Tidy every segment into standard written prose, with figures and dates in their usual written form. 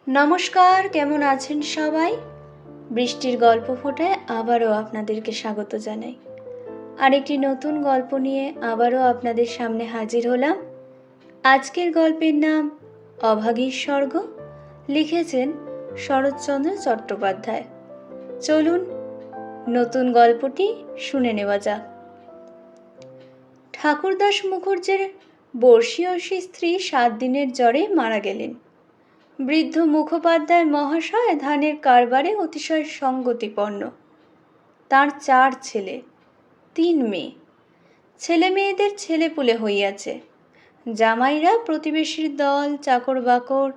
নমস্কার, কেমন আছেন সবাই? বৃষ্টির গল্প ফোটায় আবারও আপনাদেরকে স্বাগত জানাই। আরেকটি নতুন গল্প নিয়ে আবারও আপনাদের সামনে হাজির হলাম। আজকের গল্পের নাম অভাগীর স্বর্গ, লিখেছেন শরৎচন্দ্র চট্টোপাধ্যায়। চলুন নতুন গল্পটি শুনে নেওয়া যাক। ঠাকুরদাস মুখার্জির বর্ষীয়সী স্ত্রী 7 দিনের জ্বরে মারা গেলেন। বৃদ্ধ মুখোপাধ্যায় মহাশয় ধানের কারবারে অতিশয় সঙ্গতিপন্ন। তার 4 ছেলে, 3 মেয়ে। ছেলে মেয়েদের ছেলেপুলে হইয়াছে। জামাইরা প্রতিবেশীর দল, চাকর বাকর,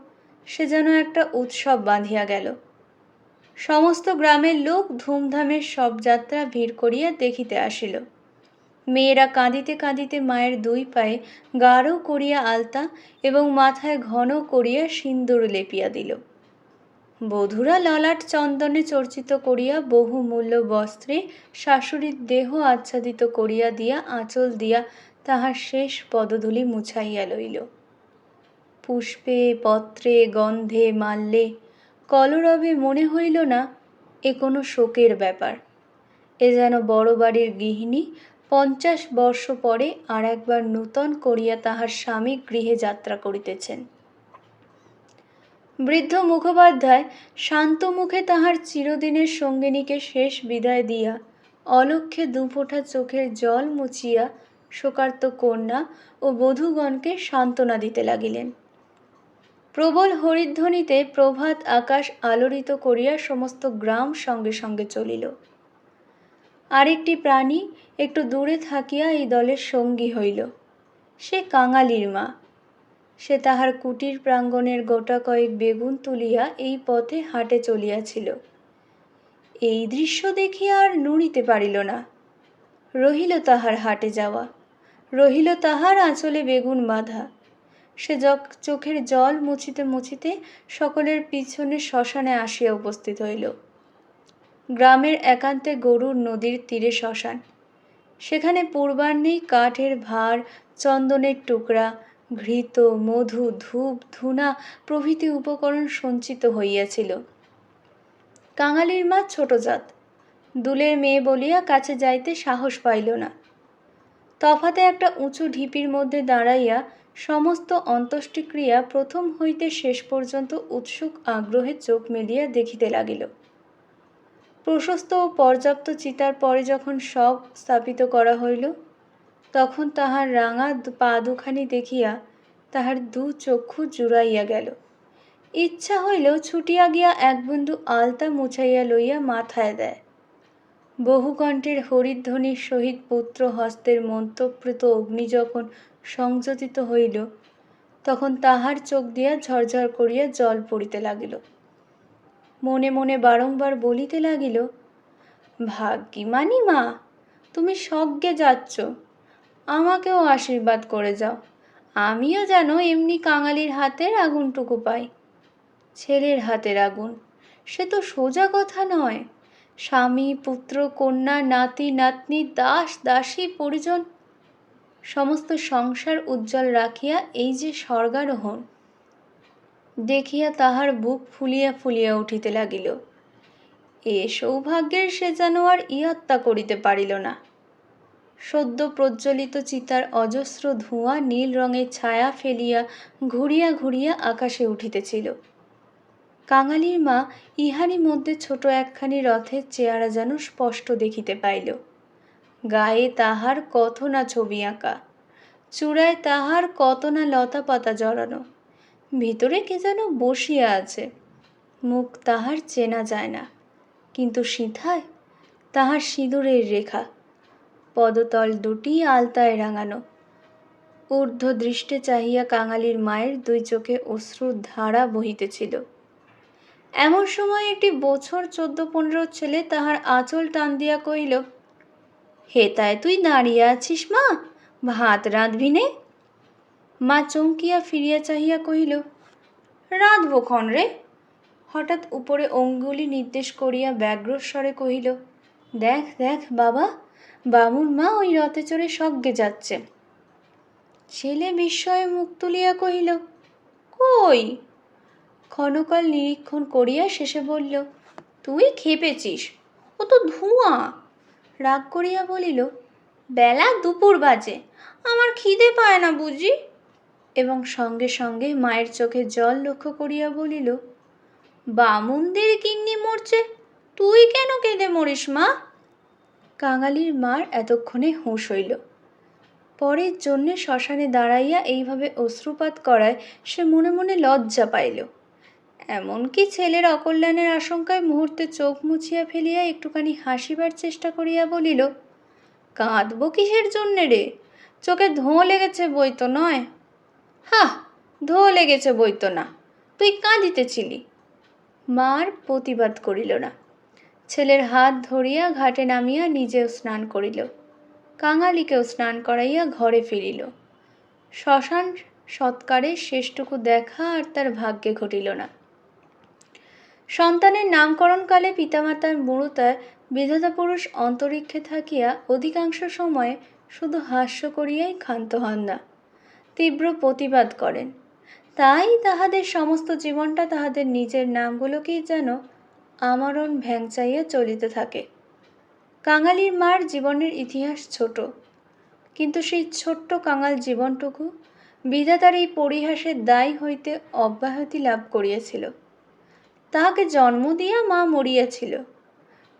সে যেন একটা উৎসব বাঁধিয়া গেল। সমস্ত গ্রামের লোক ধুমধামের শবযাত্রা ভিড় করিয়া দেখিতে আসিল। মেয়েরা কাঁদিতে কাঁদিতে মায়ের 2 পায়ে গাঢ় করিয়া আলতা এবং মাথায় ঘন করিয়া সিন্দুর লেপিয়া দিল। বধূরা ললাট চন্দনে চর্চিত করিয়া বহুমূল্য বস্ত্রে শাশুড়ির দেহ আচ্ছাদিত করিয়া দিয়া আঁচল দিয়া তাহার শেষ পদধূলি মুছাইয়া লইল। পুষ্পে, পত্রে, গন্ধে, মাল্যে, কলরবে মনে হইল না এ কোনো শোকের ব্যাপার। এ যেন বড় বাড়ির গৃহিণী 50 বর্ষ পরে আর একবার নূতন করিয়া তাহার স্বামী গৃহে যাত্রা করিতেছেন। বৃদ্ধ মুখোপাধ্যায় শান্ত মুখে তাহার চিরদিনের সঙ্গিনীকে শেষ বিদায় দিয়া অলক্ষ্যে 2 ফোঁটা চোখের জল মুছিয়া শোকার্ত কন্যা ও বধূগণকে সান্ত্বনা দিতে লাগিলেন। প্রবল হরিধ্বনিতে প্রভাত আকাশ আলোড়িত করিয়া সমস্ত গ্রাম সঙ্গে সঙ্গে চলিল। আরেকটি প্রাণী একটু দূরে থাকিয়া এই দলের সঙ্গী হইল। সে কাঙালির মা। সে তাহার কুটির প্রাঙ্গণের গোটা কয়েক বেগুন তুলিয়া এই পথে হাটে চলিয়াছিল। এই দৃশ্য দেখিয়া আর নড়িতে পারিল না। রহিল তাহার হাটে যাওয়া, রহিল তাহার আঁচলে বেগুন বাঁধা। সে চোখের জল মুছিতে মুছিতে সকলের পিছনে শ্মশানে আসিয়া উপস্থিত হইল। গ্রামের একান্তে গরুর নদীর তীরে শ্মশান। সেখানে পূর্বাহ্নেই কাঠের ভার, চন্দনের টুকরা, ঘৃত, মধু, ধূপ, ধূনা প্রভৃতি উপকরণ সঞ্চিত হইয়াছিল। কাঙালির মা ছোট জাত, দুলের মেয়ে বলিয়া কাছে যাইতে সাহস পাইল না। তফাতে একটা উঁচু ঢিপির মধ্যে দাঁড়াইয়া সমস্ত অন্ত্যেষ্টিক্রিয়া প্রথম হইতে শেষ পর্যন্ত উৎসুক আগ্রহে চোখ মেলিয়া দেখিতে লাগিল। প্রশস্ত ও পর্যাপ্ত চিতার পরে যখন সব স্থাপিত করা হইল, তখন তাহার রাঙা পা দুখানি দেখিয়া তাহার 2 চক্ষু জুড়াইয়া গেল। ইচ্ছা হইল ছুটিয়া গিয়া 1 বিন্দু আলতা মুছাইয়া লইয়া মাথায় দেয়। বহুকণ্ঠের হরিধ্বনির সহিত পুত্র হস্তের মন্ত্রপ্রীত অগ্নি যখন সংযোজিত হইল, তখন তাহার চোখ দিয়া ঝরঝর করিয়া জল পড়িতে লাগিল। মনে মনে বারংবার বলিতে লাগিল, ভাগ্যিমানী মা, তুমি স্বর্গে যাচ্ছ, আমাকেও আশীর্বাদ করে যাও, আমিও যেন এমনি কাঙালির হাতের আগুনটুকু পাই। ছেলের হাতের আগুন, সে তো সোজা কথা নয়। স্বামী, পুত্র, কন্যা, নাতি নাতনি, দাস দাসী, পরিজন, সমস্ত সংসার উজ্জ্বল রাখিয়া এই যে স্বর্গারোহণ, দেখিয়া তাহার বুক ফুলিয়া ফুলিয়া উঠিতে লাগিল। এ সৌভাগ্যের সে যেন আর ইয়াত্তা করিতে পারিল না। সদ্য প্রজ্বলিত চিতার অজস্র ধোঁয়া নীল রঙের ছায়া ফেলিয়া ঘুরিয়া ঘুরিয়া আকাশে উঠিতেছিল। কাঙালির মা ইহারই মধ্যে ছোট একখানি রথের চেহারা যেন স্পষ্ট দেখিতে পাইল। গায়ে তাহার কত না ছবি আঁকা, চূড়ায় তাহার কত না লতা পাতা জড়ানো, ভিতরে কে যেন বসিয়া আছে। মুখ তাহার চেনা যায় না, কিন্তু সিঁথায় তাহার সিঁদুরের রেখা, পদতল দুটি আলতায় রাঙানো। ঊর্ধ্ব দৃষ্টে চাহিয়া কাঙালির মায়ের 2 চোখে অশ্রুর ধারা বহিতেছিল। এমন সময় একটি বছর 14-15 ছেলে তাহার আঁচল টান দিয়া কহিল, হেতায় তুই দাঁড়িয়ে আছিস মা, ভাত রাঁধবি নে? মা চমকিয়া ফিরিয়া চাহিয়া কহিল, রাঁধব ক্ষণ রে। হঠাৎ উপরে অঙ্গুলি নির্দেশ করিয়া ব্যগ্রস্বরে কহিল, দেখ দেখ বাবা, বামুন মা ওই রথে চড়ে স্বর্গে যাচ্ছে। ছেলে বিস্ময়ে মুখ তুলিয়া কহিল, কই? ক্ষণকাল নিরীক্ষণ করিয়া শেষে বলল, তুই খেপেছিস, ও তো ধোঁয়া। রাগ করিয়া বলিল, বেলা দুপুর বাজে, আমার খিদে পায় না বুঝি? এবং সঙ্গে সঙ্গে মায়ের চোখে জল লক্ষ্য করিয়া বলিল, বামুনদের গিন্নি মরছে, তুই কেন কেঁদে মরিস মা? কাঙালির মার এতক্ষণে হুঁশ হইল। পরের জন্যে শ্মশানে দাঁড়াইয়া এইভাবে অশ্রুপাত করায় সে মনে মনে লজ্জা পাইল। এমনকি ছেলের অকল্যাণের আশঙ্কায় মুহূর্তে চোখ মুছিয়া ফেলিয়া একটুখানি হাসিবার চেষ্টা করিয়া বলিল, কাঁদব কিসের জন্যে রে? চোখে ধোঁ লেগেছে বই তো নয়। হা, ধোঁ লেগেছে বই তো না, তুই কাঁদিতেছিলি। মার প্রতিবাদ করিল না। ছেলের হাত ধরিয়া ঘাটে নামিয়া নিজেও স্নান করিল। কাঙালিকেও স্নান করাইয়া ঘরে ফিরিল। শ্মশান সৎকারের শেষটুকু দেখা আর তার ভাগ্যে ঘটিল না। সন্তানের নামকরণকালে পিতামাতার বুড়োতায় বিধাতা পুরুষ অন্তরিক্ষে থাকিয়া অধিকাংশ সময়ে শুধু হাস্য করিয়াই ক্ষান্ত হন না, তীব্র প্রতিবাদ করেন। তাই তাহাদের সমস্ত জীবনটা তাহাদের নিজের নামগুলোকেই যেন আমরণ ভ্যাংচাইয়া চলিতে থাকে। কাঙালির মার জীবনের ইতিহাস ছোট, কিন্তু সেই ছোট্ট কাঙাল জীবনটুকু বিধাতার এই পরিহাসের দায় হইতে অব্যাহতি লাভ করিয়াছিল। তাহাকে জন্ম দিয়া মা মরিয়াছিল।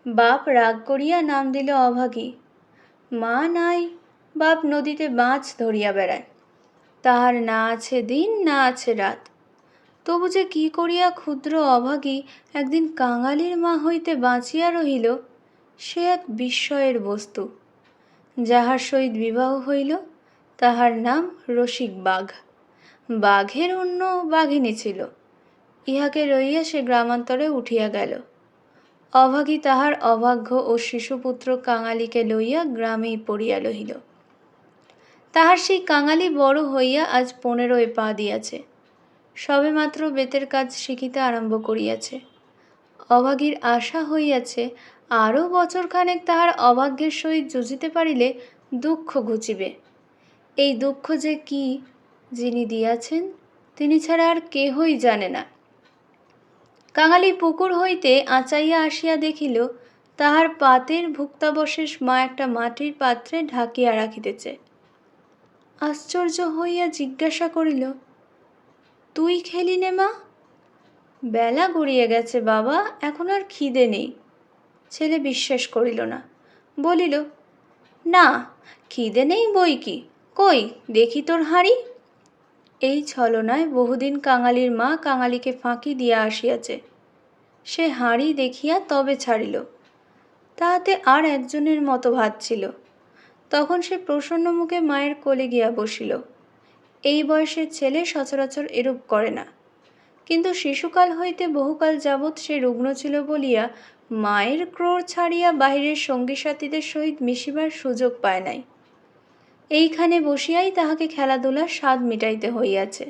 বাপ রাগ করিয়া নাম দিল অভাগী। মা নাই, বাপ নদীতে মাছ ধরিয়া বেড়ায়। তাহার না আছে দিন, না আছে রাত। তবু যে কি করিয়া ক্ষুদ্র অভাগী একদিন কাঙালির মা হইতে বাঁচিয়া রহিল, সে এক বিস্ময়ের বস্তু। যাহার সহিত বিবাহ হইল তাহার নাম রসিক বাঘ। বাঘের অন্য বাঘিনী ছিল। ইহাকে লইয়া সে গ্রামান্তরে উঠিয়া গেল। অভাগী তাহার অভাগ্য ও শিশুপুত্র কাঙালিকে লইয়া গ্রামেই পড়িয়া রহিল। তাহার সেই কাঙালি বড় হইয়া আজ 15 পা দিয়াছে। সবেমাত্র বেতের কাজ শিখিতে আরম্ভ করিয়াছে। অভাগীর আশা হইয়াছে আরও বছরখানেক তাহার অভাগ্যের সহিত যুঝিতে পারিলে দুঃখ ঘুচিবে। এই দুঃখ যে কি, যিনি দিয়াছেন তিনি ছাড়া আর কেহই জানে না। কাঙালি পুকুর হইতে আঁচাইয়া আসিয়া দেখিল তাহার পাতের ভুক্তাবশেষ মা একটা মাটির পাত্রে ঢাকিয়া রাখিতেছে। আশ্চর্য হইয়া জিজ্ঞাসা করিল, তুই খেলি নে মা? বেলা গড়িয়ে গেছে বাবা, এখন আর খিদে নেই। ছেলে বিশ্বাস করিল না, বলিল, না খিদে নেই বই কি, কই দেখি তোর হাঁড়ি। এই ছলনায় বহুদিন কাঙালির মা কাঙালিকে ফাঁকি দিয়া আসিয়াছে। সে হাঁড়ি দেখিয়া তবে ছাড়িল। তাহাতে আর একজনের মতো ভাত ছিল। তখন সে প্রসন্ন মুখে মায়ের কোলে গিয়া বসিল। এই বয়সের ছেলে সচরাচর এরূপ করে না, কিন্তু শিশুকাল হইতে বহুকাল যাবৎ সে রুগ্ন ছিল বলিয়া মায়ের ক্রোড় ছাড়িয়া বাহিরের সঙ্গী সাথীদের সহিত মিশিবার সুযোগ পায় নাই। এইখানে বসিয়াই তাহাকে খেলাধুলার স্বাদ মিটাইতে হইয়াছে।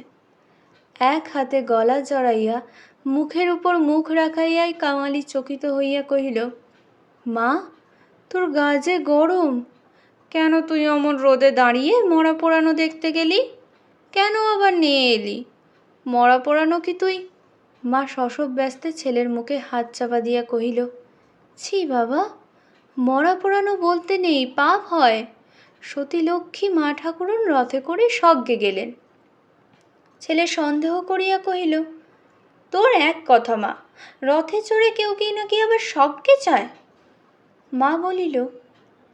এক হাতে গলা জড়াইয়া মুখের উপর মুখ রাখাইয়াই কাঙালি চকিত হইয়া কহিল, মা, তোর গা যে গরম, কেন তুই অমন রোদে দাঁড়িয়ে মরা পোড়ানো দেখতে গেলি? কেন আবার নিয়ে এলি? মরা পোড়ানো কি তুই? মা শশব ব্যস্তে ছেলের মুখে হাত চাপা দিয়া কহিল, ছি বাবা, মরা পোড়ানো বলতে নেই, পাপ হয়। সতী লক্ষ্মী মা ঠাকুরন রথে করে স্বর্গে গেলেন। ছেলে সন্দেহ করিয়া কহিল, তোর এক কথা মা, রথে চড়ে কেউ কি নাকি আবার স্বর্গে চায়? মা বলিল,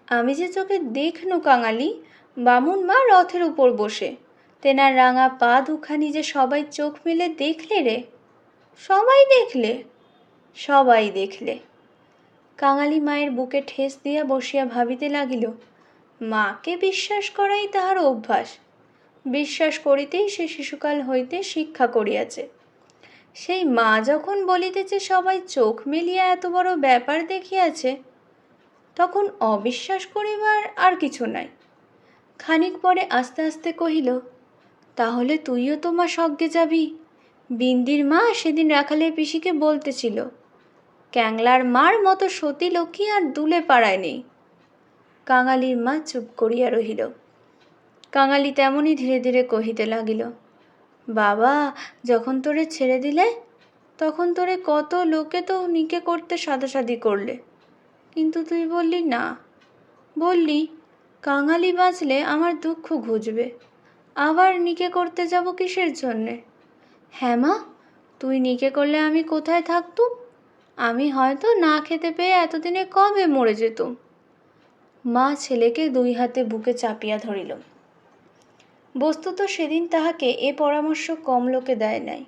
আমি যে চোখে দেখনু কাঙালি, বামুন মা রথের উপর বসে, তেনার রাঙা পা দুখানি যে সবাই চোখ মেলে দেখলে রে। সবাই দেখলে? সবাই দেখলে। কাঙালি মায়ের বুকে ঠেস দিয়া বসিয়া ভাবিতে লাগিল, মাকে বিশ্বাস করাই তাহার অভ্যাস। বিশ্বাস করিতেই সে শিশুকাল হইতে শিক্ষা করিয়াছে। সেই মা যখন বলিতেছে সবাই চোখ মেলিয়া এত বড় ব্যাপার দেখিয়াছে, তখন অবিশ্বাস করিবার আর কিছু নাই। খানিক পরে আস্তে আস্তে কহিল, তাহলে তুইও তো মা স্বর্গে যাবি? বিন্দির মা সেদিন রাখালের পিসিকে বলতেছিল, ক্যাংলার মার মতো সতী লক্ষ্মী আর দুলে পাড়ায় নেই। কাঙালির মা চুপ করিয়া রহিল। কাঙালি তেমনি ধীরে ধীরে কহিতে লাগিল, বাবা যখন তোরে ছেড়ে দিলে তখন তোরে কত লোকে তো নিকে করতে সাধাসাধি করলে, কিন্তু তুই বললি না। বললি কাঙালি বাঁচলে আমার দুঃখ ঘুচবে, আবার নিকে করতে যাব কিসের জন্যে? হ্যাঁ মা, তুই নিকে করলে আমি কোথায় থাকতুম? আমি হয়তো না খেতে পেয়ে এতদিনে কবে মরে যেতুম। মা ছেলেকে দুই হাতে বুকে চাপিয়া ধরিল। বস্তুত সেদিন তাহাকে এ পরামর্শ কম লোকে দেয় নাই,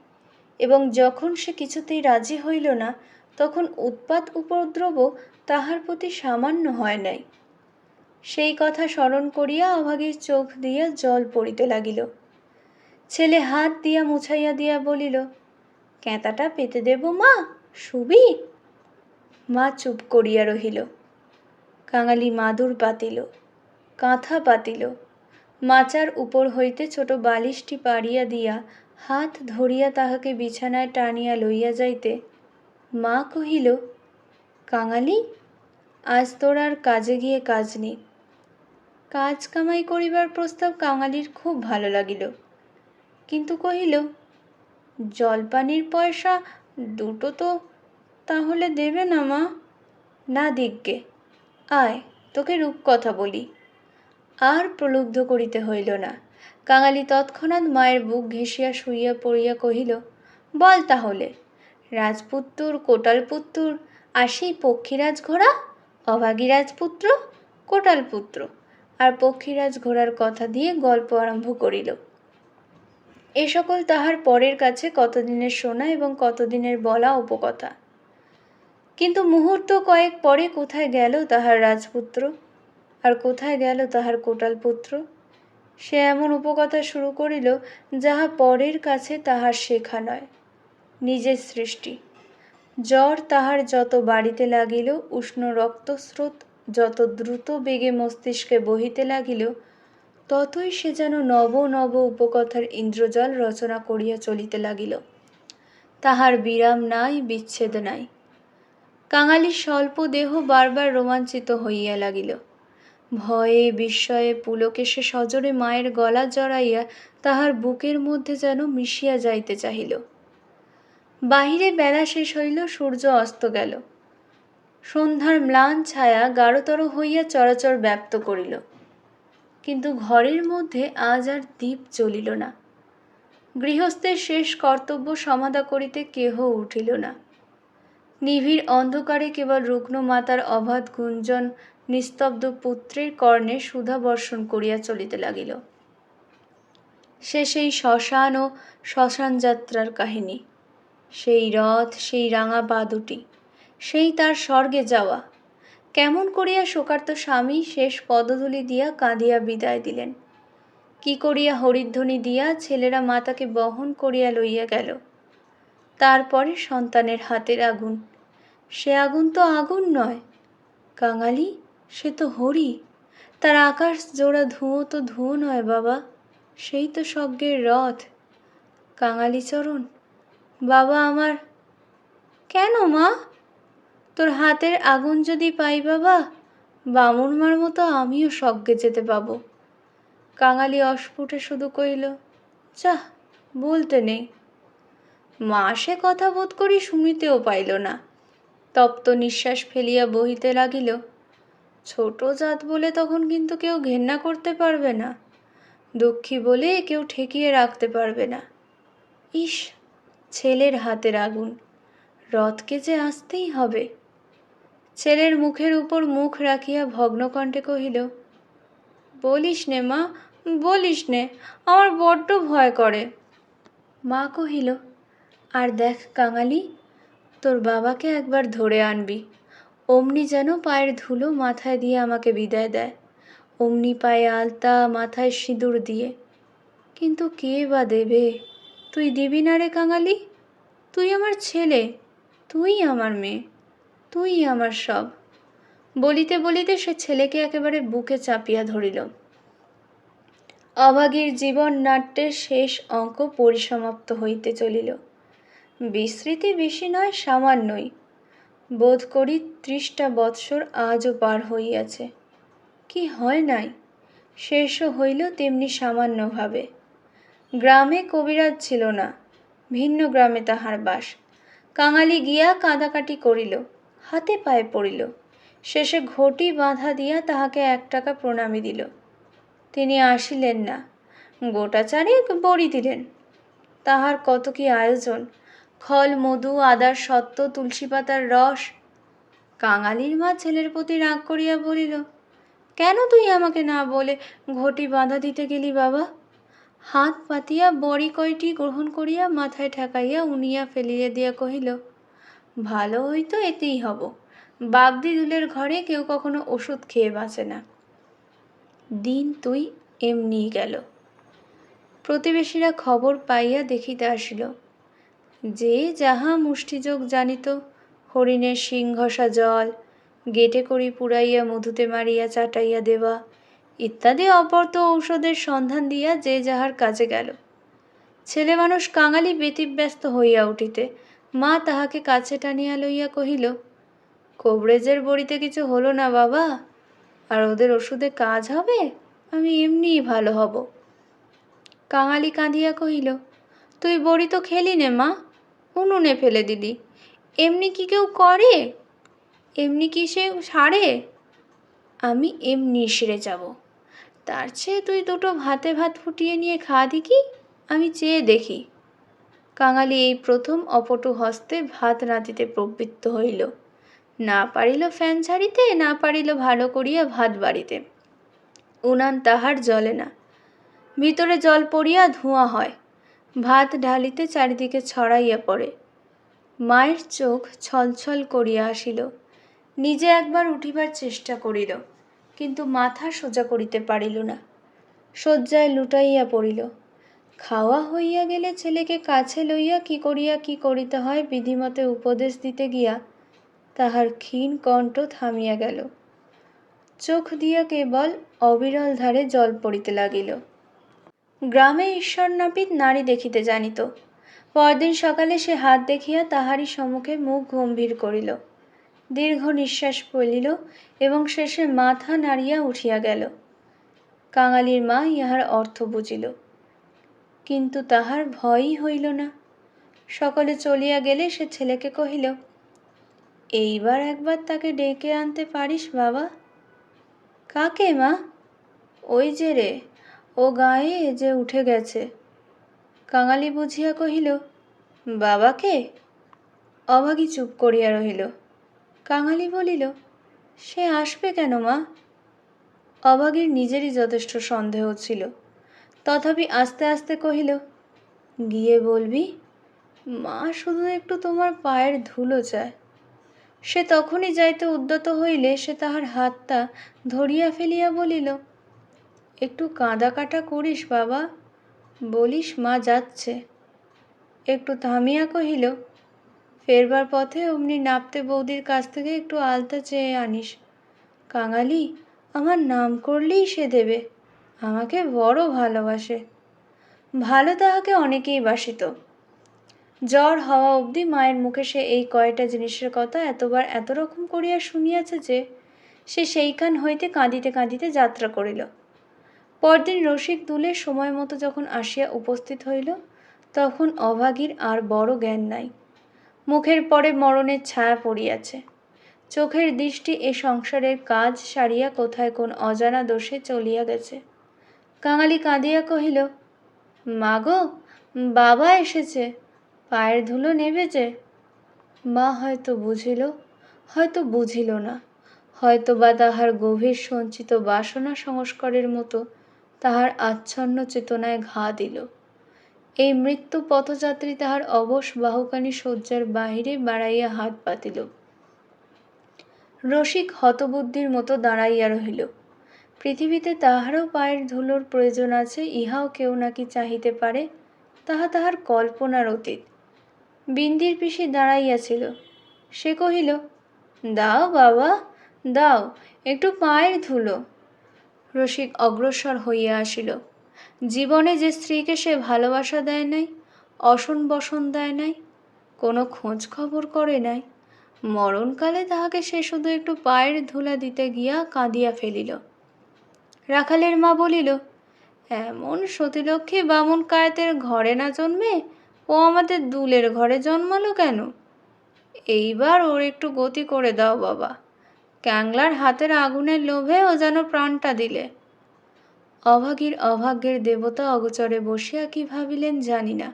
এবং যখন সে কিছুতেই রাজি হইল না, তখন উৎপাত উপদ্রব তাহার প্রতি সামান্য হয় নাই। সেই কথা স্মরণ করিয়া অভাগীর চোখ দিয়া জল পড়িতে লাগিল। ছেলে হাত দিয়া মুছাইয়া দিয়া বলিল, ক্যাঁতাটা পেতে দেব মা, শুবি? মা চুপ করিয়া রহিল। কাঙালি মাদুর পাতিল, কাঁথা পাতিল, মাচার উপর হইতে ছোট বালিশটি পাড়িয়া দিয়া হাত ধরিয়া তাহাকে বিছানায় টানিয়া লইয়া যাইতে মা কহিল, কাঙালি, আজ তোর আর কাজে গিয়ে কাজ নেই। কাজ কামাই করিবার প্রস্তাব কাঙালির খুব ভালো লাগিল, কিন্তু কহিল, জলপানির পয়সা দুটো তো তাহলে দেবে না মা? না দিগ্গে, আয় তোকে রূপকথা বলি। আর প্রলুব্ধ করিতে হইল না। কাঙালি তৎক্ষণাৎ মায়ের বুক ঘেঁষিয়া শুইয়া পড়িয়া কহিল, বল তাহলে, রাজপুত্তুর, কোটালপুত্তুর, আর সেই পক্ষীরাজ ঘোড়া, অভাগী রাজপুত্র, কোটালপুত্র আর পক্ষীরাজ ঘোড়ার কথা দিয়ে গল্প আরম্ভ করিল। এ সকল তাহার পরের কাছে কতদিনের শোনা এবং কতদিনের বলা উপকথা। কিন্তু মুহূর্ত কয়েক পরে কোথায় গেল তাহার রাজপুত্র, আর কোথায় গেল তাহার কোটালপুত্র? সে এমন উপকথা শুরু করিল যাহা পরের কাছে তাহার শেখা নয়, নিজের সৃষ্টি। জ্বর তাহার যত বাড়িতে লাগিল, উষ্ণ রক্তস্রোত যত দ্রুত বেগে মস্তিষ্কে বহিতে লাগিল, ততই সে যেন নব নব উপকথার ইন্দ্রজাল রচনা করিয়া চলিতে লাগিল। তাহার বিরাম নাই, বিচ্ছেদ নাই। কাঙালির স্বল্প দেহ বারবার রোমাঞ্চিত হইয়া লাগিল। ভয়ে বিস্ময়ে পুলকে সে সজোরে মায়ের গলা জড়াইয়া তাহার বুকের মধ্যে যেন মিশিয়া যাইতে চাহিল। বাহিরে বেলা শেষ হইল, সূর্য অস্ত গেল। সন্ধ্যার ম্লান ছায়া গাঢ়তর হইয়া চরাচর ব্যাপ্ত করিল, কিন্তু ঘরের মধ্যে আজ আর দীপ জ্বলিল না। গৃহস্থের শেষ কর্তব্য সমাধা করিতে কেহ উঠিল না। নিবিড় অন্ধকারে কেবল রুগ্ন মাতার অবাধ গুঞ্জন নিস্তব্ধ পুত্রের কর্ণে সুধা বর্ষণ করিয়া চলিতে লাগিল। সে সেই শ্মশান ও শ্মশান যাত্রার কাহিনী, সেই রথ, সেই রাঙা পা দুটি, সেই তার স্বর্গে যাওয়া। কেমন করিয়া শোকার্ত স্বামী শেষ পদধূলি দিয়া কাঁদিয়া বিদায় দিলেন, কি করিয়া হরিধ্বনি দিয়া ছেলেরা মাতাকে বহন করিয়া লইয়া গেল। তারপরে সন্তানের হাতের আগুন, সে আগুন তো আগুন নয় কাঙালি, সে তো হরি। তার আকাশ জোড়া ধুঁয়ো তো ধুঁয়ো নয় বাবা, সেই তো স্বর্গের রথ। কাঙালি চরণ, বাবা আমার। কেন মা? তোর হাতের আগুন যদি পাই বাবা, বামুন মার মতো আমিও স্বর্গে যেতে পাবো। কাঙালি অস্ফুটে শুধু কইল, যাহ, বলতে নেই। মা সে কথা বোধ করি শুনিতেও পাইল না। তপ্ত নিঃশ্বাস ফেলিয়া বহিতে লাগিল, ছোট জাত বলে তখন কিন্তু কেউ ঘেন্না করতে পারবে না, দুঃখী বলে কেউ ঠেকিয়ে রাখতে পারবে না। ইস, ছেলের হাতের আগুন, রথকে যে আসতেই হবে। ছেলের মুখের উপর মুখ রাখিয়া ভগ্নকণ্ঠে কহিল, বলিস নে মা, বলিস নে, আমার বড্ড ভয় করে। মা কহিল, আর দেখ কাঙালি, তোর বাবাকে একবার ধরে আনবি, অমনি যেন পায়ের ধুলো মাথায় দিয়ে আমাকে বিদায় দেয়, অমনি পায়ে আলতা, মাথায় সিঁদুর দিয়ে। কিন্তু কে বা দেবে? তুই দিবি না রে কাঙালি? তুই আমার ছেলে, তুই আমার মেয়ে, তুই আমার সব। বলিতে বলিতে সে ছেলেকে একেবারে বুকে চাপিয়া ধরিল। অভাগীর জীবন নাট্যের শেষ অঙ্ক পরিসমাপ্ত হইতে চলিল। বিস্মৃতি বেশি নয়, সামান্যই। বোধ করি 30টা বৎসর আজও পার হইয়াছে। কি হয় নাই, শেষও হইল তেমনি সামান্যভাবে। গ্রামে কবিরাজ ছিল না, ভিন্ন গ্রামে তাহার বাস। কাঙালি গিয়া কাঁদাকাটি করিল, হাতে পায়ে পড়িল, শেষে ঘটি বাঁধা দিয়া তাহাকে 1 টাকা প্রণামী দিল। তিনি আসিলেন না, গোটা চারেক বড়ি দিলেন। তাহার কত কি আয়োজন, খল মধু, আদার সত্ত্ব, তুলসী পাতার রস। কাঙালির মা ছেলের প্রতি রাগ করিয়া বলিল, কেন তুই আমাকে না বলে ঘটি বাঁধা দিতে গেলি বাবা? হাত পাতিয়া বড়ি কয়টি গ্রহণ করিয়া মাথায় ঠেকাইয়া উনিয়া ফেলিয়া দিয়া কহিল, ভালো হইতো এতেই হব। বাগদি দুলের ঘরে কেউ কখনো ওষুধ খেয়ে বাঁচে না। দিন তুই এমনিই গেল। প্রতিবেশীরা খবর পাইয়া দেখিতে আসিল। যে যাহা মুষ্টিযোগ জানিত, হরিণের শিং ঘষা জল, গেটে করি পুড়াইয়া মধুতে মারিয়া চাটাইয়া দেওয়া ইত্যাদি অপর্ত ঔষধের সন্ধান দিয়া যে যাহার কাজে গেল। ছেলে মানুষ কাঙালি ব্যতিব্যস্ত হইয়া উঠিতে মা তাহাকে কাছে টানিয়া লইয়া কহিল, কবরেজের বড়িতে কিছু হলো না বাবা, আর ওদের ওষুধে কাজ হবে, আমি এমনিই ভালো হব। কাঙালি কাঁদিয়া কহিল, তুই বড়ি তো খেলি নে মা, উনুনে ফেলে দিলি। এমনি কি কেউ করে? এমনি কি সে সারে? আমি এমনি সেরে যাব। তার চেয়ে তুই দুটো ভাতে ভাত ফুটিয়ে নিয়ে খা দেখি, আমি চেয়ে দেখি। কাঙালি এই প্রথম অপটু হস্তে ভাত রাঁধিতে প্রবৃত্ত হইল। না পারিল ফ্যান ছাড়িতে, না পারিল ভালো করিয়া ভাত বাড়িতে। উনান তাহার জ্বলে না, ভিতরে জল পড়িয়া ধোঁয়া হয়। ভাত ঢালিতে চারিদিকে ছড়াইয়া পড়ে। মায়ের চোখ ছলছল করিয়া আসিল। নিজে একবার উঠিবার চেষ্টা করিল, কিন্তু মাথা সোজা করিতে পারিল না। শয্যায় লুটাইয়া পড়িল। খাওয়া হইয়া গেলে ছেলেকে কাছে লইয়া কি করিয়া কি করিতে হয় বিধিমতে উপদেশ দিতে গিয়া তাহার ক্ষীণ কণ্ঠ থামিয়া গেল। চোখ দিয়া কেবল অবিরল ধারে জল পড়িতে লাগিল। গ্রামে ঈশ্বর নাপিত নারী দেখিতে জানিত। পরদিন সকালে সে হাত দেখিয়া তাহারই সম্মুখে মুখ গম্ভীর করিল, দীর্ঘ নিঃশ্বাস ফেলিল এবং শেষে মাথা নাড়িয়া উঠিয়া গেল। কাঙালির মা ইহার অর্থ বুঝিল, কিন্তু তাহার ভয়ই হইল না। সকলে চলিয়া গেলে সে ছেলেকে কহিল, এইবার একবার তাকে ডেকে আনতে পারিস বাবা? কাকে মা? ওই যে রে, ও গায়ে যে উঠে গেছে। কাঙালি বুঝিয়া কহিল, বাবাকে? অভাগী চুপ করিয়া রহিল। কাঙালি বলিল, সে আসবে কেন মা? অভাগীর নিজেরই যথেষ্ট সন্দেহ ছিল, তথাপি আস্তে আস্তে কহিল, গিয়ে বলবি মা শুধু একটু তোমার পায়ের ধুলো চায়। সে তখনই যাইতে উদ্যত হইলে সে তাহার হাতটা ধরিয়া ফেলিয়া বলিল, একটু কাঁদা কাটা করিস বাবা, বলিস মা যাচ্ছে। একটু থামিয়া কহিল, ফেরবার পথে অমনি নাপতে বৌদির কাছ থেকে একটু আলতা চেয়ে আনিস। কাঙালি, আমার নাম করলেই সে দেবে, আমাকে বড় ভালোবাসে। ভালো তাহাকে অনেকেই বাসিত। জ্বর হওয়া অবধি মায়ের মুখে সে এই কয়টা জিনিসের কথা এতবার এত রকম করিয়া শুনিয়াছে যে সে সেইখান হইতে কাঁদিতে কাঁদিতে যাত্রা করিল। পরদিন রসিক দুলে সময় মতো যখন আসিয়া উপস্থিত হইল, তখন অভাগীর আর বড় জ্ঞান নাই। মুখের পরে মরণের ছায়া পড়িয়াছে। চোখের দৃষ্টি এ সংসারের কাজ সারিয়া কোথায় কোন অজানা দোষে চলিয়া গেছে। কাঙালি কাঁদিয়া কহিল, মাগো, বাবা এসেছে, পায়ের ধুলো নেবে যে। মা হয়তো বুঝিল, হয়তো বুঝিল না, হয়তো বা তাহার গভীর সঞ্চিত বাসনা সংস্কারের মতো তাহার আচ্ছন্ন চেতনায় ঘা দিল। এই মৃত্যু পথযাত্রী তাহার অবশ বাহুখানি শয্যার বাহিরে বাড়াইয়া হাত পাতিল। রসিক হতবুদ্ধির মতো দাঁড়াইয়া রহিল। পৃথিবীতে তাহারও পায়ের ধুলোর প্রয়োজন আছে, ইহাও কেউ নাকি চাহিতে পারে, তাহা তাহার কল্পনার অতীত। বিন্দির পিসি দাঁড়াইয়াছিল। সে কহিল, দাও বাবা, দাও একটু পায়ের ধুলো। রসিক অগ্রসর হইয়া আসিল। জীবনে যে স্ত্রীকে সে ভালোবাসা দেয় নাই, অসন বসন দেয় নাই, কোনো খোঁজ খবর করে নাই, মরণকালে তাহাকে সে শুধু একটু পায়ের ধুলা দিতে গিয়া কাঁদিয়া ফেলিল। রাখালের মা বলিল, এমন সতীলক্ষ্মী বামুন কায়েতের ঘরে না জন্মে ও আমাদের দুলের ঘরে জন্মালো কেন? এইবার ওর একটু গতি করে দাও বাবা। ক্যাংলার হাতের আগুনের লোভে ও যেন প্রাণটা দিলে। অভাগীর অভাগ্যের দেবতা অগোচরে বসিয়া কি ভাবিলেন জানি না,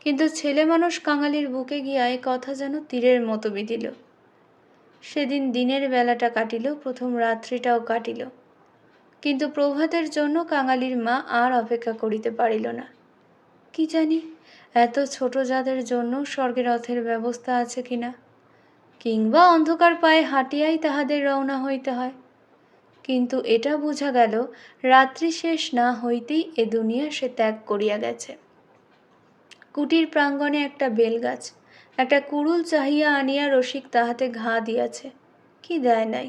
কিন্তু ছেলে মানুষ কাঙালির বুকে গিয়া এ কথা যেন তীরের মতো বিঁধিল। সেদিন দিনের বেলাটা কাটিল, প্রথম রাত্রিটাও কাটিল, কিন্তু প্রভাতের জন্য কাঙালির মা আর অপেক্ষা করিতে পারিল না। কি জানি এত ছোট জাতের জন্য স্বর্গের রথের ব্যবস্থা আছে কিনা, কিংবা অন্ধকার পায়ে হাঁটিয়াই তাহাদের রওনা হইতে হয়। কিন্তু এটা বোঝা গেল রাত্রি শেষ না হইতেই এ দুনিয়া সে ত্যাগ করিয়া গেছে। কুটির প্রাঙ্গণে একটা বেলগাছ, একটা কুড়ুল চাহিয়া আনিয়া রসিক তাহাতে ঘা দিয়াছে, কি দেয় নাই।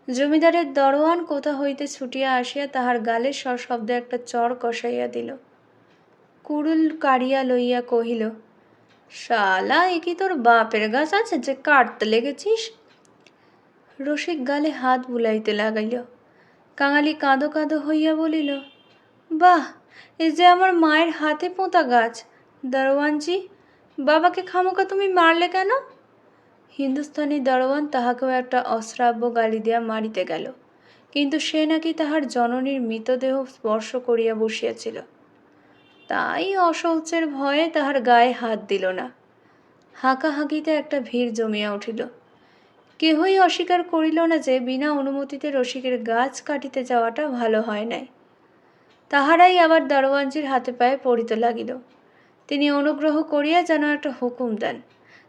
জমিদারের দরোয়ান কোথা হইতে ছুটিয়া আসিয়া তাহার গালে সশব্দে একটা চর কষাইয়া দিল। কুড়ুল কাড়িয়া লইয়া কহিল, শালা এ কি তোর বাপের গাছ আছে যে কাটতে লেগেছিস? রসিক গালে হাত বুলাইতে লাগাইল। কাঙালি কাঁদো কাঁদো হইয়া বলিল, বাহ, এ যে আমার মায়ের হাতে পোঁতা গাছ। দারোয়ানজি, বাবাকে খামোকা তুমি মারলে কেন? হিন্দুস্থানি দারোয়ান তাহাকেও একটা অশ্রাব্য গালি দিয়া মারিতে গেল, কিন্তু সে নাকি তাহার জননীর মৃতদেহ স্পর্শ করিয়া বসিয়াছিল, তাই অশৌচের ভয়ে তাহার গায়ে হাত দিল না। হাঁকাহাঁকিতে একটা ভিড় জমিয়া উঠিল। কেহই অস্বীকার করিল না যে বিনা অনুমতিতে রসিকের গাছ কাটিতে যাওয়াটা ভালো হয় নাই। তাহারাই আবার দারোয়ানজির হাতে পায়ে পড়িতে লাগিল। তিনি অনুগ্রহ করিয়া যেন একটা হুকুম দেন,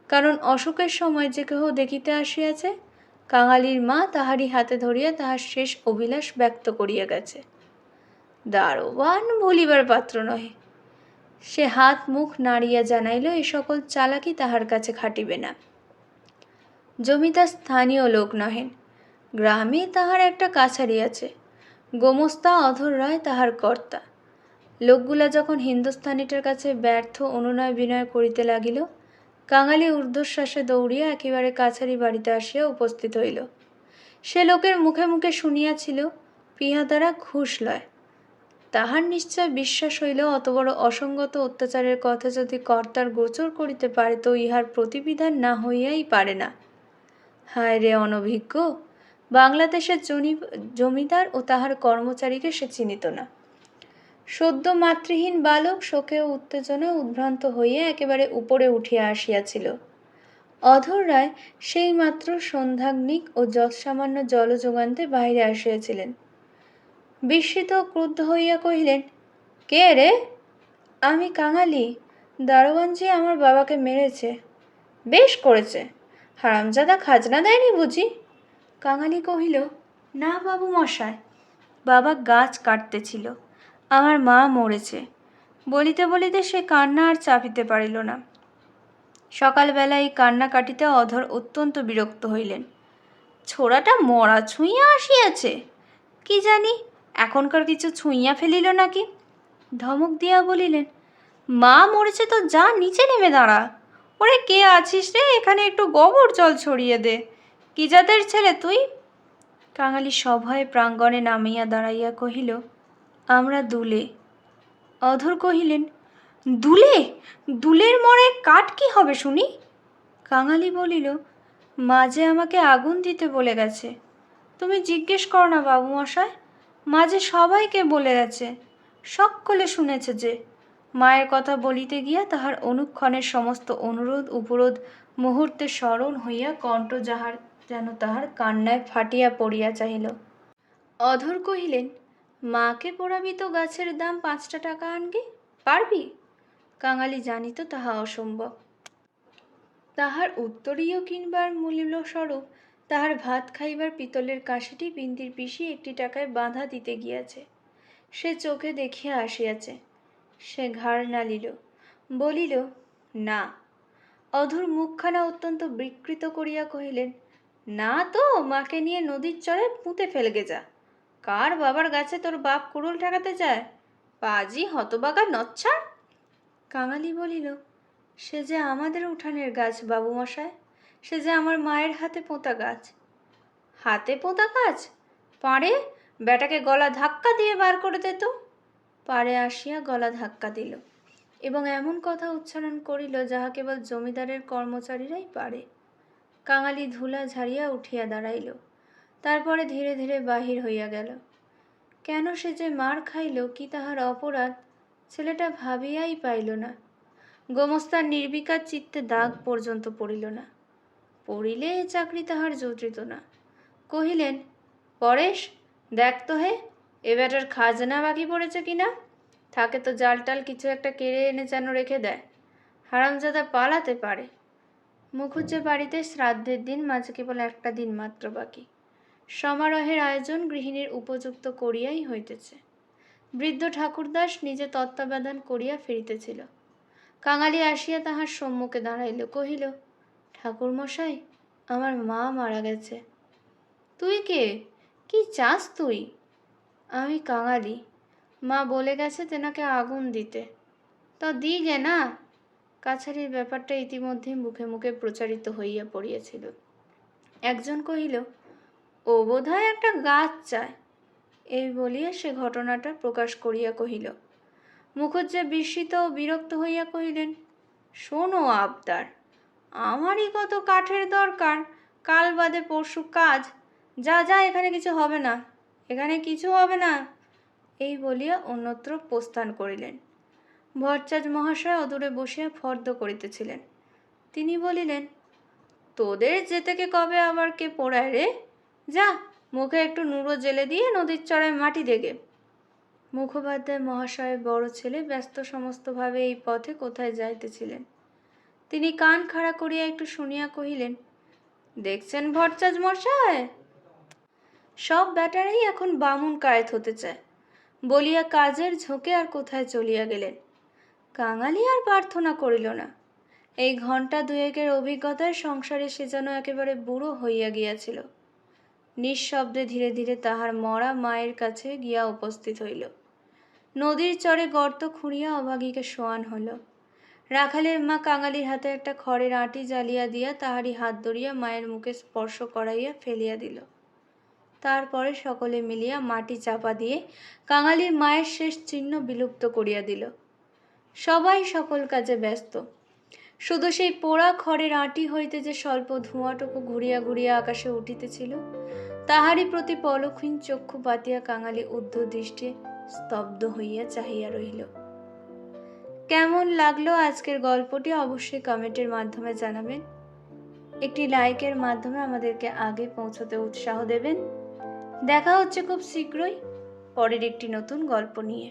কারণ অসুখের সময় যে কেহ দেখিতে আসিয়াছে, কাঙালির মা তাহারই হাতে ধরিয়া তাহার শেষ অভিলাষ ব্যক্ত করিয়া গেছে। দারোয়ান ভুলিবার পাত্র নহে। সে হাত মুখ নাড়িয়া জানাইল এ সকল চালাকি তাহার কাছে খাটিবে না। জমিদার স্থানীয় লোক নহেন, গ্রামে তাহার একটা কাছারি আছে, গোমস্তা অধর রায় তাহার কর্তা। লোকগুলা যখন হিন্দুস্থানিটার কাছে ব্যর্থ অনুনয় বিনয় করিতে লাগিল, কাঙালি ঊর্ধ্বশ্বাসে দৌড়িয়া একেবারে কাছারি বাড়িতে আসিয়া উপস্থিত হইল। সে লোকের মুখে মুখে শুনিয়াছিল পিহাদারা ঘুষ লয়। তাহার নিশ্চয় বিশ্বাস হইল অত বড় অসঙ্গত অত্যাচারের কথা যদি কর্তার গোচর করিতে পারে তো ইহার প্রতিবিধান না হইয়াই পারে না। হায় রে অনভিজ্ঞ! বাংলাদেশের জমিদার ও তাহার কর্মচারীকে সে চিনিত না। সদ্য মাতৃহীন বালক শোকে ও উত্তেজনায় উদ্ভ্রান্ত হইয়া একেবারে উপরে উঠিয়া আসিয়াছিল। অধর রায় সেই মাত্র সন্ধ্যাগ্নিক ও যৎসামান্য জল যোগান্তে বাহিরে আসিয়াছিলেন। বিস্মিত ও ক্রুদ্ধ হইয়া কহিলেন, কে রে? আমি কাঙালি। দারোয়ানজি আমার বাবাকে মেরেছে। বেশ করেছে, হারামজাদা খাজনা দেয়নি বুঝি? কাঙালি কহিল, না বাবু মশাই, বাবা গাছ কাটতেছিল, আমার মা মরেছে। বলিতে বলিতে সে কান্না আর চাপিতে পারিল না। সকালবেলা এই কান্না কাটিতে অধর অত্যন্ত বিরক্ত হইলেন। ছোড়াটা মরা ছুঁইয়া আসিয়াছে, কি জানি এখনকার কিছু ছুঁইয়া ফেলিল নাকি। ধমক দিয়া বলিলেন, মা মরেছে তো যা নিচে নেমে দাঁড়া। ওরে কে আছিস রে, এখানে একটু গোবর জল ছড়িয়ে দে। কি জাতের ছেলে তুই? কাঙালি সভয়ে প্রাঙ্গণে নামিয়া দাঁড়াইয়া কহিল, আমরা দুলে। অধর কহিলেন, দুলে? দুলের মরে কাঠ কি হবে শুনি? কাঙালি বলিল, মা যে আমাকে আগুন দিতে বলে গেছে। তুমি জিজ্ঞেস করো না বাবু মশাই, মা যে সবাইকে বলে গেছে, সকলে শুনেছে যে। মায়ের কথা বলিতে গিয়া তাহার অনুক্ষণের সমস্ত অনুরোধ উপরোধ মুহূর্তে স্মরণ হইয়া কণ্ঠ যাহার যেন তাহার কান্নায় ফাটিয়া পড়িয়া চাহিল। অধর কহিলেন, মাকে পোড়াবি তো গাছের দাম 5টা টাকা আনগে, পারবি? কাঙালি জানিত তাহা অসম্ভব। তাহার উত্তরীয় কিনবার মূল্যস্বরূপ তাহার ভাত খাইবার পিতলের কাশিটি বিন্দির পিসি 1 টাকায় বাঁধা দিতে গিয়াছে। সে চোখে দেখিয়া আসিয়াছে। সে ঘাড় নাড়িল, বলিল, না। অধর মুখখানা অত্যন্ত বিকৃত করিয়া কহিলেন, না তো মাকে নিয়ে নদীর চরে পুঁতে ফেলগে যা। কার বাবার গাছে তোর বাপ কুড়ুল ঠেকাতে যায়? পাজি হতবাগা নচ্ছার। কাঙালি বলিল, সে যে আমাদের উঠানের গাছ বাবু মশাই, সে যে আমার মায়ের হাতে পোঁতা গাছ। হাতে পোঁতা গাছ? পাড়ে বেটাকে গলা ধাক্কা দিয়ে বার করে দে তো। পাড়ে আসিয়া গলা ধাক্কা দিল। এবং এমন কথা উচ্চারণ করিল যাহা কেবল জমিদারের কর্মচারীরাই পারে। কাঙালি ধুলা ঝাড়িয়া উঠিয়া দাঁড়াইল, তারপরে ধীরে ধীরে বাহির হইয়া গেল। কেন সে যে মার খাইল, কি তাহার অপরাধ, ছেলেটা ভাবিয়াই পাইল না। গোমস্তার নির্বিকার চিত্তে দাগ পর্যন্ত পড়িল না। পড়িলে এ চাকরি তাহার জুটিত না। কহিলেন, পরেশ, দেখ তো হে, এ বেটার খাজনা বাকি পড়েছে কিনা। থাকে তো জালটাল কিছু একটা কেড়ে এনে যেন রেখে দেয়, হারামজাদা পালাতে পারে। মুখুজ্জে বাড়িতে শ্রাদ্ধের দিন, মাঝে কেবল একটা দিন মাত্র বাকি। সমারোহের আয়োজন গৃহিণীর উপযুক্ত করিয়াই হইতেছে। বৃদ্ধ ঠাকুরদাস নিজে তত্ত্বাবধান করিয়া ফিরিতেছিল। কাঙালি আসিয়া তাহার সম্মুখে দাঁড়াইল, কহিল, ঠাকুরমশাই, আমার মা মারা গেছে। তুই কে? কি চাস তুই? আমি কাঙালি। মা বলে গেছে তেনাকে আগুন দিতে। তা দিগে না। কাছারির ব্যাপারটা ইতিমধ্যেই মুখে মুখে প্রচারিত হইয়া পড়িয়াছিল। একজন কহিল, ও বোধহয় একটা গাছ চায়। এই বলিয়া সে ঘটনাটা প্রকাশ করিয়া কহিল। মুখুজ্জে বিস্মিত ও বিরক্ত হইয়া কহিলেন, শোনো আবদার, আমারই কত কাঠের দরকার, কাল বাদে পরশু কাজ, যা যা, এখানে কিছু হবে না, এখানে কিছু হবে না। এই বলিয়া অন্যত্র প্রস্থান করিলেন। ভট্টাচার্য মহাশয় অদূরে বসিয়া ফর্দ করিতেছিলেন। তিনি বলিলেন, তোদের যেতেকে কবে আবার কে পোড়ায় রে? যা, মুখে একটু নুড়ো জেলে দিয়ে নদীর চড়ায় মাটি দেগে। মুখোপাধ্যায় মহাশয়ের বড় ছেলে ব্যস্ত সমস্তভাবে এই পথে কোথায় যাইতেছিলেন। তিনি কান খাড়া করিয়া একটু শুনিয়া কহিলেন, দেখছেন ভট্টাচার্য মশায়, সব ব্যাটারাই এখন বামুন কায়েত হতে চায়, বলিয়া কাজের ঝোঁকে আর কোথায় চলিয়া গেলেন। কাঙালি আর প্রার্থনা করিল না। এই ঘণ্টা দুয়েকের অভিজ্ঞতায় সংসারে সে যেন একেবারে বুড়ো হইয়া গিয়াছিল। নিঃশব্দে ধীরে ধীরে তাহার মরা মায়ের কাছে গিয়া উপস্থিত হইল। নদীর চরে গর্ত খুঁড়িয়া অভাগীকে শোয়ান হল। রাখালের মা কাঙালির হাতে একটা খড়ের আঁটি জ্বালিয়া দিয়া তাহারই হাত ধরিয়া মায়ের মুখে স্পর্শ করাইয়া ফেলিয়া দিল। তারপরে সকলে মিলিয়া মাটি চাপা দিয়ে কাঙালির মায়ের শেষ চিহ্ন বিলুপ্ত করিয়া দিল। সবাই সকল কাজে ব্যস্ত। শুধু সেই পোড়া খড়ের আঁটি হইতে যে স্বল্প ধোঁয়াটুকু ঘুরিয়া ঘুরিয়া আকাশে উঠিতেছিল, তাহারই প্রতি পলকহীন চক্ষু পাতিয়া কাঙালি ঊর্ধ্ব দৃষ্টে স্তব্ধ হইয়া চাহিয়া রহিল। কেমন লাগলো আজকের গল্পটি অবশ্যই কমেন্টের মাধ্যমে জানাবেন। একটি লাইকের মাধ্যমে আমাদেরকে আগে পৌঁছতে উৎসাহ দেবেন। দেখা হচ্ছে খুব শীঘ্রই পরের একটি নতুন গল্প নিয়ে।